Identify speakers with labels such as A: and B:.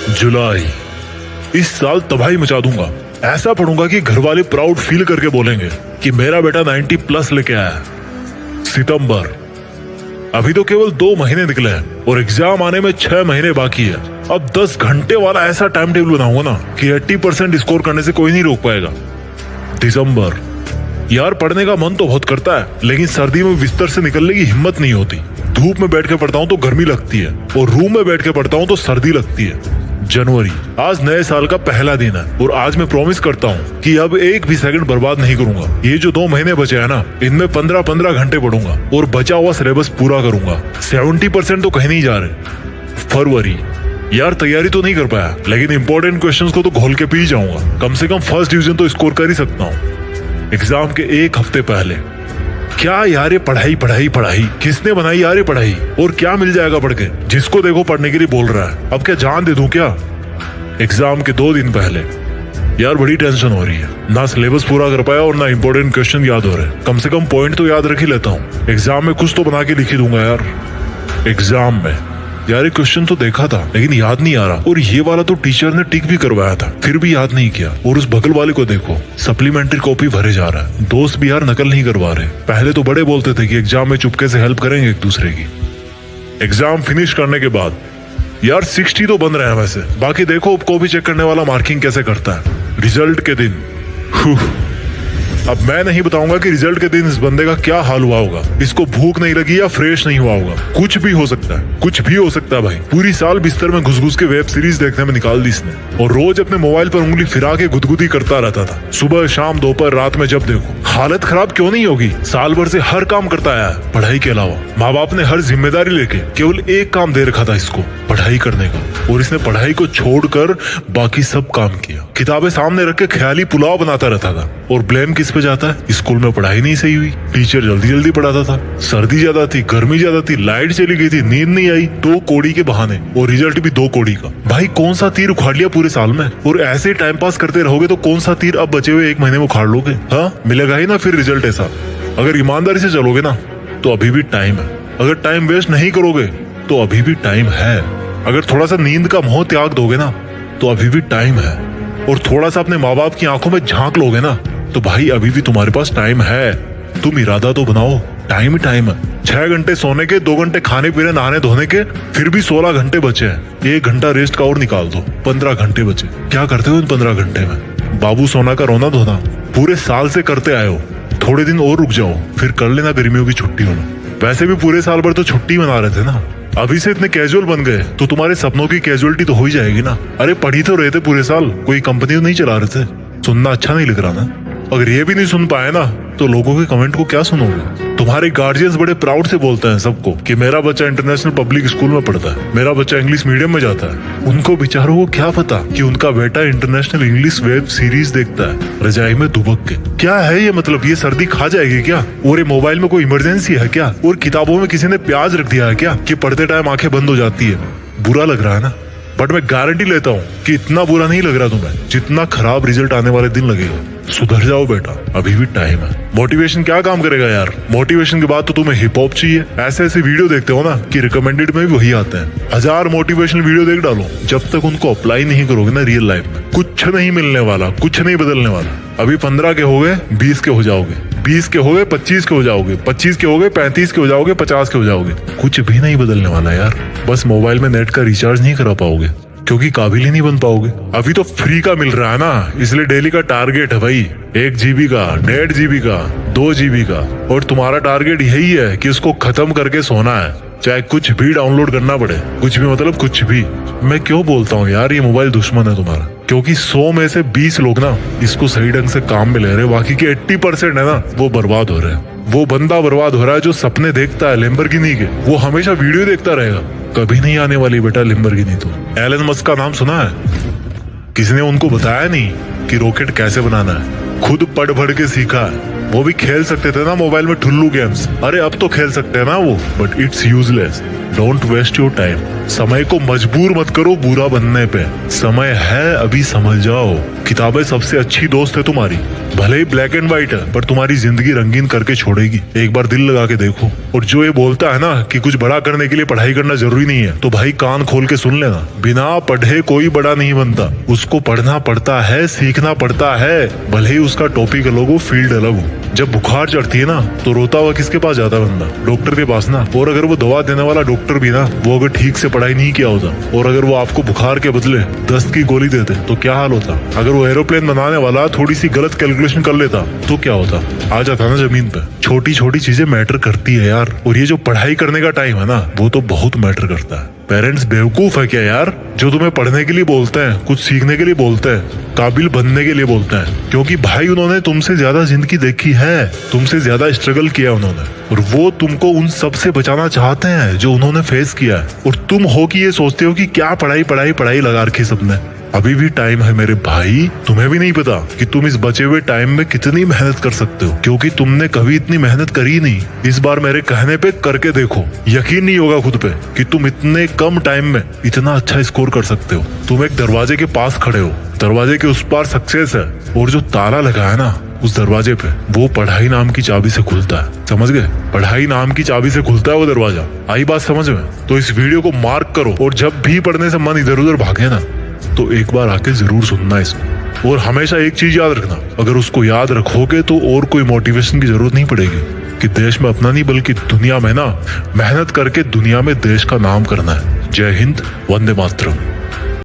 A: जुलाई, इस साल तबाही मचा दूंगा। ऐसा पढ़ूंगा कि घर वाले प्राउड फील करके बोलेंगे कि मेरा बेटा 90 प्लस लेके आया। सितंबर, अभी तो केवल 2 महीने निकले हैं और एग्जाम आने में 6 महीने बाकी है। अब 10 घंटे वाला ऐसा टाइम टेबल बनाऊंगा ना कि 80% स्कोर करने से कोई नहीं रोक पाएगा। दिसंबर, यार पढ़ने का मन तो बहुत करता है, लेकिन सर्दी में बिस्तर से निकलने की हिम्मत नहीं होती। धूप में बैठ के पढ़ता हूँ तो गर्मी लगती है और रूम में बैठ के पढ़ता हूँ तो सर्दी लगती है। जनवरी, आज नए साल का पहला दिन है और आज मैं प्रॉमिस करता हूँ कि अब एक भी सेकंड बर्बाद नहीं करूंगा। ये जो 2 महीने बचे हैं ना, इनमें 15-15 घंटे पढ़ूंगा और बचा हुआ सिलेबस पूरा करूंगा। 70% तो कहीं नहीं जा रहे। फरवरी, यार तैयारी तो नहीं कर पाया, लेकिन इंपॉर्टेंट क्वेश्चंस को तो घोल के पी जाऊंगा। कम से कम फर्स्ट डिवीजन तो स्कोर कर ही सकता हूँ। एग्जाम के 1 हफ्ते पहले, क्या यार ये पढ़ाई पढ़ाई पढ़ाई, किसने बनाई यार ये पढ़ाई? और क्या मिल जाएगा पढ़ के? जिसको देखो पढ़ने के लिए बोल रहा है, अब क्या जान दे दूं क्या? एग्जाम के 2 दिन पहले, यार बड़ी टेंशन हो रही है। ना सिलेबस पूरा कर पाया और ना इंपॉर्टेंट क्वेश्चन याद हो रहे। कम से कम पॉइंट तो याद रख ही लेता हूँ। एग्जाम में कुछ तो बना के लिख ही दूंगा यार। एग्जाम में यार ये क्वेश्चन तो देखा था लेकिन याद नहीं आ रहा, और ये वाला तो टीचर ने टिक भी करवाया था, फिर भी याद नहीं किया। और उस बगल वाले को देखो, सप्लीमेंट्री कॉपी भरे जा रहा है। दोस्त भी यार नकल नहीं करवा रहे। पहले तो बड़े बोलते थे कि एग्जाम में चुपके से हेल्प करेंगे एक दूसरे की। एग्जाम फिनिश करने के बाद यार 60 तो बन रहे हैं वैसे, बाकी देखो अब कॉपी चेक करने वाला मार्किंग कैसे करता है। रिजल्ट के दिन, अब मैं नहीं बताऊंगा कि रिजल्ट के दिन इस बंदे का क्या हाल हुआ होगा। इसको भूख नहीं लगी या फ्रेश नहीं हुआ होगा, कुछ भी हो सकता है, कुछ भी हो सकता है भाई। पूरी साल बिस्तर में घुस घुस के वेब सीरीज देखने में निकाल दी इसने, और रोज अपने मोबाइल पर उंगली फिरा के गुदगुदी करता रहता था। सुबह शाम दोपहर रात में जब देखो। हालत खराब क्यों नहीं होगी? साल भर से हर काम करता आया है पढ़ाई के अलावा। माँ बाप ने हर जिम्मेदारी लेके केवल एक काम दे रखा था इसको, पढ़ाई करने का, और इसने पढ़ाई को छोड़कर बाकी सब काम किया। किताबें सामने रख के ख्याली पुलाव बनाता रहता था। और ब्लेम किस पे जाता है? स्कूल में पढ़ाई नहीं सही हुई, टीचर जल्दी जल्दी पढ़ाता था, सर्दी ज्यादा थी, गर्मी ज्यादा थी, लाइट चली गई थी, नींद नहीं आई, 2 कोड़ी के बहाने, और रिजल्ट भी 2 कोड़ी का। भाई कौन सा तीर उखाड़ लिया पूरे साल में? और ऐसे टाइम पास करते रहोगे तो कौन सा तीर अब बचे हुए 1 महीने में उखाड़ लोगे? हाँ, मिलेगा ही ना फिर रिजल्ट ऐसा। अगर ईमानदारी से चलोगे ना तो अभी भी टाइम है। अगर टाइम वेस्ट नहीं करोगे तो अभी भी टाइम है। अगर थोड़ा सा नींद का मोह त्याग दोगे ना तो अभी भी टाइम है। और थोड़ा सा अपने माँ बाप की आंखों में झांक लोगे ना तो भाई अभी भी तुम्हारे पास टाइम है। तुम इरादा तो बनाओ, टाइम ही टाइम है। 6 घंटे सोने के, 2 घंटे खाने पीने नहाने धोने के, फिर भी 16 घंटे बचे हैं। 1 घंटा रेस्ट का और निकाल दो, 15 घंटे बचे। क्या करते हो इन 15 घंटे में? बाबू सोना का रोना धोना पूरे साल से करते आए हो। थोड़े दिन और रुक जाओ, फिर कर लेना गर्मियों की छुट्टी होना। वैसे भी पूरे साल भर तो छुट्टी मना रहे थे ना। अभी से इतने कैजुअल बन गए तो तुम्हारे सपनों की कैजुअलिटी तो हो ही जाएगी ना। अरे पढ़ी तो रहे थे पूरे साल, कोई कंपनी तो नहीं चला रहे थे। सुनना अच्छा नहीं लग रहा ना? अगर ये भी नहीं सुन पाए ना तो लोगों के कमेंट को क्या सुनोगे? तुम्हारे गार्जियंस बड़े प्राउड से बोलते हैं सबको कि मेरा बच्चा इंटरनेशनल पब्लिक स्कूल में पढ़ता है, मेरा बच्चा इंग्लिश मीडियम में जाता है। उनको बेचारों को क्या पता कि उनका बेटा इंटरनेशनल इंग्लिश वेब सीरीज देखता है रजाई में दुबक के। क्या है ये? मतलब ये सर्दी खा जाएगी क्या? और ये मोबाइल में कोई इमरजेंसी है क्या? और किताबों में किसी ने प्याज रख दिया है क्या कि पढ़ते टाइम आंखें बंद हो जाती है? बुरा लग रहा है ना? बट मैं गारंटी लेता हूँ कि इतना बुरा नहीं लग रहा तुम्हें जितना खराब रिजल्ट आने वाले दिन लगेगा। सुधर जाओ बेटा, अभी भी टाइम है। मोटिवेशन क्या काम करेगा यार? मोटिवेशन के बाद तो तुम्हें हिप हॉप चाहिए। ऐसे ऐसे वीडियो देखते हो ना कि रिकमेंडेड में भी वही आते हैं। 1000 मोटिवेशनल वीडियो देख डालो, जब तक उनको अप्लाई नहीं करोगे ना रियल लाइफ में, कुछ नहीं मिलने वाला, कुछ नहीं बदलने वाला। अभी 15 के हो गए, 20 के हो जाओगे, 20 के हो गए 25 के हो जाओगे, 25 के हो गए 35 के हो जाओगे, 50 के हो जाओगे। कुछ भी नहीं बदलने वाला यार। बस मोबाइल में नेट का रिचार्ज नहीं करा पाओगे क्योंकि काबिल ही नहीं बन पाओगे। अभी तो फ्री का मिल रहा है ना, इसलिए डेली का टारगेट है भाई 1 GB का, 1.5 GB का, 2 GB का। और तुम्हारा टारगेट यही है कि उसको खत्म करके सोना है, चाहे कुछ भी डाउनलोड करना पड़े। कुछ भी मतलब कुछ भी। मैं क्यों बोलता हूँ यार ये मोबाइल दुश्मन है तुम्हारा? क्योंकि 100 में से 20 लोग ना इसको सही ढंग से काम में ले रहे हैं, बाकी के 80% है ना वो बर्बाद हो रहे हैं। वो बंदा बर्बाद हो रहा है जो सपने देखता है लैम्बोर्गिनी के, वो हमेशा वीडियो देखता रहेगा। कभी नहीं आने वाली बेटा लैम्बोर्गिनी तो। एलन मस्क का नाम सुना है? किसी ने उनको बताया नहीं कि रॉकेट कैसे बनाना है, खुद पढ़ पढ़ के सीखा है। वो भी खेल सकते थे ना मोबाइल में ठुल्लू गेम्स, अरे अब तो खेल सकते हैं ना वो, but it's useless. Don't waste your time. समय को मजबूर मत करो बुरा बनने पे, समय है अभी समझ जाओ। किताबें सबसे अच्छी दोस्त है तुम्हारी, भले ही ब्लैक एंड व्हाइट है पर तुम्हारी जिंदगी रंगीन करके छोड़ेगी। एक बार दिल लगा के देखो। और जो ये बोलता है ना कि कुछ बड़ा करने के लिए पढ़ाई करना जरूरी नहीं है, तो भाई कान खोल के सुन लेना, बिना पढ़े कोई बड़ा नहीं बनता। उसको पढ़ना पड़ता है, सीखना पड़ता है, भले ही उसका टॉपिक अलग हो, फील्ड अलग हो। जब बुखार चढ़ती है ना तो रोता हुआ किसके पास जाता बंदा? डॉक्टर के पास ना। और अगर वो दवा देने वाला डॉक्टर भी ना, वो अगर ठीक से पढ़ाई नहीं किया होता और अगर वो आपको बुखार के बदले दस्त की गोली देते तो क्या हाल होता? अगर वो एरोप्लेन बनाने वाला थोड़ी सी गलत कैलकुलेशन कर लेता तो क्या होता? आ जाता ना जमीन पे। छोटी छोटी चीजें मैटर करती है यार। और ये जो पढ़ाई करने का टाइम है ना, वो तो बहुत मैटर करता है। पेरेंट्स बेवकूफ है क्या यार, जो तुम्हें पढ़ने के लिए बोलते हैं, कुछ सीखने के लिए बोलते हैं, काबिल बनने के लिए बोलते हैं? क्योंकि भाई उन्होंने तुमसे ज्यादा जिंदगी देखी है, तुमसे ज्यादा स्ट्रगल किया उन्होंने, और वो तुमको उन सब से बचाना चाहते हैं जो उन्होंने फेस किया है। और तुम हो कि ये सोचते हो कि क्या पढ़ाई पढ़ाई पढ़ाई लगा रखी सबने। अभी भी टाइम है मेरे भाई। तुम्हें भी नहीं पता कि तुम इस बचे हुए टाइम में कितनी मेहनत कर सकते हो, क्योंकि तुमने कभी इतनी मेहनत करी नहीं। इस बार मेरे कहने पे करके देखो, यकीन नहीं होगा खुद पे कि तुम इतने कम टाइम में इतना अच्छा स्कोर कर सकते हो। तुम एक दरवाजे के पास खड़े हो, दरवाजे के उस पार सक्सेस है, और जो ताला लगा है ना उस दरवाजे पे, वो पढ़ाई नाम की चाबी से खुलता है। समझ गए? पढ़ाई नाम की चाबी से खुलता है वो दरवाजा। आई बात समझ में? तो इस वीडियो को मार्क करो, और जब भी पढ़ने से मन इधर उधर भागे ना, तो एक बार आके जरूर सुनना इसको। और हमेशा एक चीज याद रखना, अगर उसको याद रखोगे तो और कोई मोटिवेशन की जरूरत नहीं पड़ेगी कि देश में अपना नहीं बल्कि दुनिया में ना मेहनत करके दुनिया में देश का नाम करना है। जय हिंद, वंदे मातरम।